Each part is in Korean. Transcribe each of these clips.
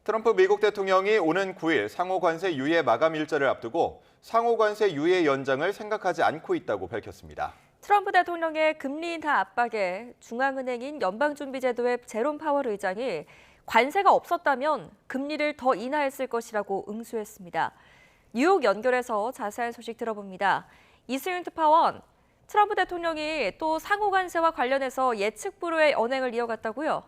트럼프 미국 대통령이 오는 9일 상호 관세 유예 마감 일자를 앞두고 상호 관세 유예 연장을 생각하지 않고 있다고 밝혔습니다. 트럼프 대통령의 금리 인하 압박에 중앙은행인 연방준비제도의 제롬 파월 의장이 관세가 없었다면 금리를 더 인하했을 것이라고 응수했습니다. 뉴욕 연결해서 자세한 소식 들어봅니다. 이수윤 특파원, 트럼프 대통령이 또 상호 관세와 관련해서 예측 불허의 언행을 이어갔다고요?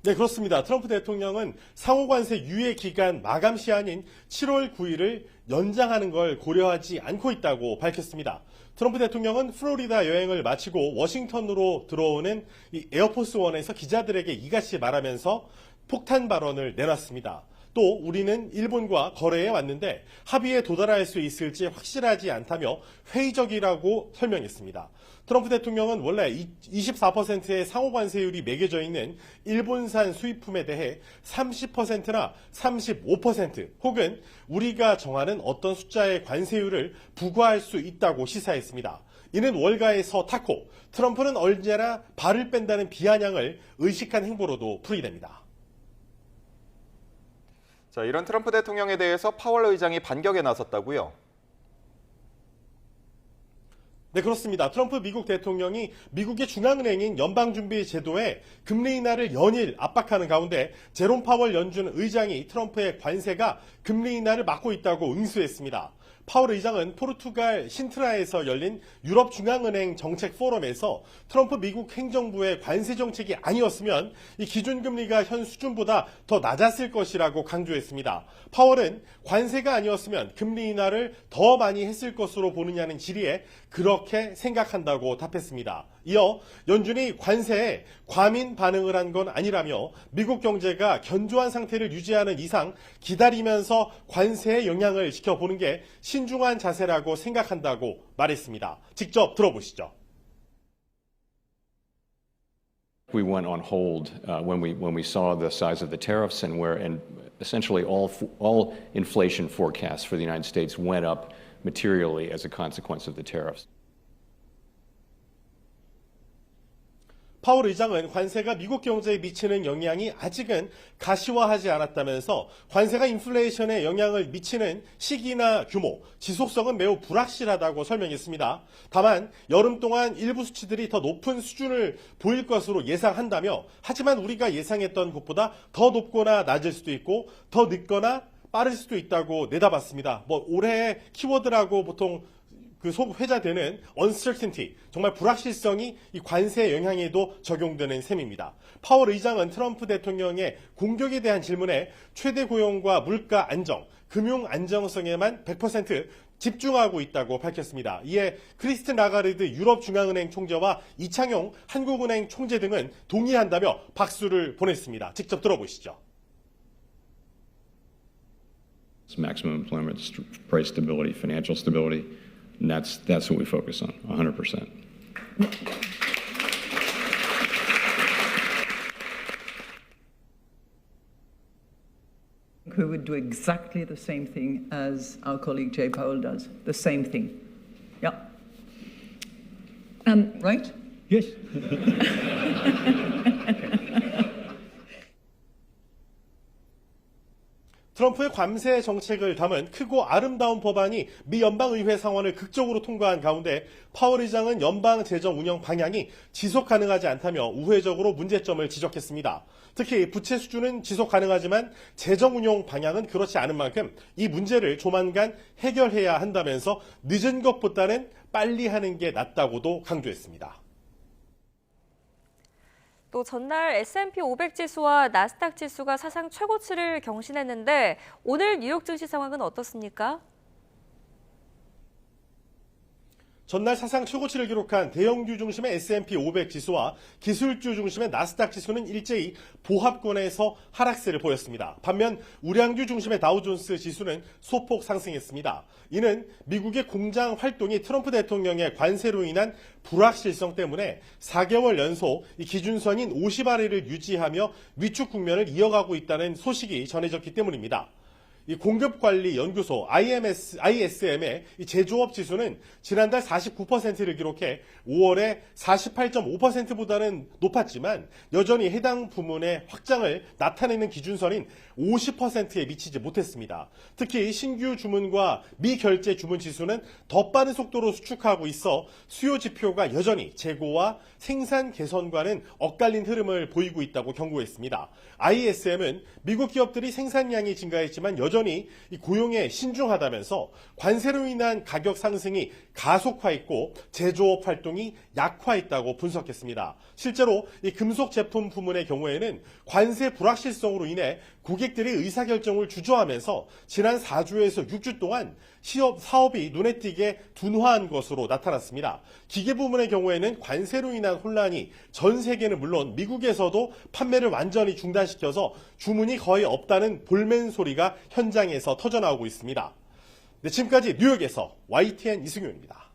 네, 그렇습니다. 트럼프 대통령은 상호관세 유예 기간 마감 시한인 7월 9일을 연장하는 걸 고려하지 않고 있다고 밝혔습니다. 트럼프 대통령은 플로리다 여행을 마치고 워싱턴으로 들어오는 이 에어포스 원에서 기자들에게 이같이 말하면서 폭탄 발언을 내놨습니다. 또 우리는 일본과 거래해 왔는데 합의에 도달할 수 있을지 확실하지 않다며 회의적이라고 설명했습니다. 트럼프 대통령은 원래 24%의 상호관세율이 매겨져 있는 일본산 수입품에 대해 30%나 35% 혹은 우리가 정하는 어떤 숫자의 관세율을 부과할 수 있다고 시사했습니다. 이는 월가에서 탔고 트럼프는 언제나 발을 뺀다는 비아냥을 의식한 행보로도 풀이됩니다. 자, 이런 트럼프 대통령에 대해서 파월 의장이 반격에 나섰다고요? 네, 그렇습니다. 트럼프 미국 대통령이 미국의 중앙은행인 연방준비제도에 금리 인하를 연일 압박하는 가운데 제롬 파월 연준 의장이 트럼프의 관세가 금리 인하를 막고 있다고 응수했습니다. 파월 의장은 포르투갈 신트라에서 열린 유럽중앙은행 정책 포럼에서 트럼프 미국 행정부의 관세 정책이 아니었으면 이 기준금리가 현 수준보다 더 낮았을 것이라고 강조했습니다. 파월은 관세가 아니었으면 금리 인하를 더 많이 했을 것으로 보느냐는 질의에 그렇게 생각한다고 답했습니다. 이어 연준이 관세에 과민 반응을 한 건 아니라며 미국 경제가 견조한 상태를 유지하는 이상 기다리면서 관세의 영향을 지켜보는 게 신중한 자세라고 생각한다고 말했습니다. 직접 들어보시죠. We went on hold when we saw the size of the tariffs and essentially all inflation forecasts for the United States went up materially as a consequence of the tariffs. 파월 의장은 관세가 미국 경제에 미치는 영향이 아직은 가시화하지 않았다면서 관세가 인플레이션에 영향을 미치는 시기나 규모, 지속성은 매우 불확실하다고 설명했습니다. 다만 여름 동안 일부 수치들이 더 높은 수준을 보일 것으로 예상한다며 하지만 우리가 예상했던 것보다 더 높거나 낮을 수도 있고 더 늦거나 빠를 수도 있다고 내다봤습니다. 올해의 키워드라고 보통 회자되는 uncertainty, 정말 불확실성이 이 관세 영향에도 적용되는 셈입니다. 파월 의장은 트럼프 대통령의 공격에 대한 질문에 최대 고용과 물가 안정, 금융 안정성에만 100% 집중하고 있다고 밝혔습니다. 이에 크리스틴 라가르드 유럽중앙은행 총재와 이창용 한국은행 총재 등은 동의한다며 박수를 보냈습니다. 직접 들어보시죠. Maximum employment, price stability, financial stability. And that's what we focus on, 100%. We would do exactly the same thing as our colleague Jay Powell does. The same thing. Yeah. Right? Yes. 트럼프의 관세 정책을 담은 크고 아름다운 법안이 미 연방의회 상원을 극적으로 통과한 가운데 파월 의장은 연방 재정 운영 방향이 지속 가능하지 않다며 우회적으로 문제점을 지적했습니다. 특히 부채 수준은 지속 가능하지만 재정 운용 방향은 그렇지 않은 만큼 이 문제를 조만간 해결해야 한다면서 늦은 것보다는 빨리 하는 게 낫다고도 강조했습니다. 또 전날 S&P 500 지수와 나스닥 지수가 사상 최고치를 경신했는데 오늘 뉴욕 증시 상황은 어떻습니까? 전날 사상 최고치를 기록한 대형주 중심의 S&P 500 지수와 기술주 중심의 나스닥 지수는 일제히 보합권에서 하락세를 보였습니다. 반면 우량주 중심의 다우존스 지수는 소폭 상승했습니다. 이는 미국의 공장 활동이 트럼프 대통령의 관세로 인한 불확실성 때문에 4개월 연속 이 기준선인 50아래를 유지하며 위축 국면을 이어가고 있다는 소식이 전해졌기 때문입니다. 이 공급관리연구소 ISM의 이 제조업 지수는 지난달 49%를 기록해 5월에 48.5%보다는 높았지만 여전히 해당 부문의 확장을 나타내는 기준선인 50%에 미치지 못했습니다. 특히 신규 주문과 미결제 주문 지수는 더 빠른 속도로 수축하고 있어 수요 지표가 여전히 재고와 생산 개선과는 엇갈린 흐름을 보이고 있다고 경고했습니다. ISM은 미국 기업들이 생산량이 증가했지만 여전히 이 고용에 신중하다면서 관세로 인한 가격 상승이 가속화했고 제조업 활동이 약화했다고 분석했습니다. 실제로 이 금속 제품 부문의 경우에는 관세 불확실성으로 인해 고객들의 의사결정을 주저하면서 지난 4주에서 6주 동안 사업이 눈에 띄게 둔화한 것으로 나타났습니다. 기계 부문의 경우에는 관세로 인한 혼란이 전 세계는 물론 미국에서도 판매를 완전히 중단시켜서 주문이 거의 없다는 볼멘 소리가 현장에서 터져나오고 있습니다. 네, 지금까지 뉴욕에서 YTN 이승효입니다.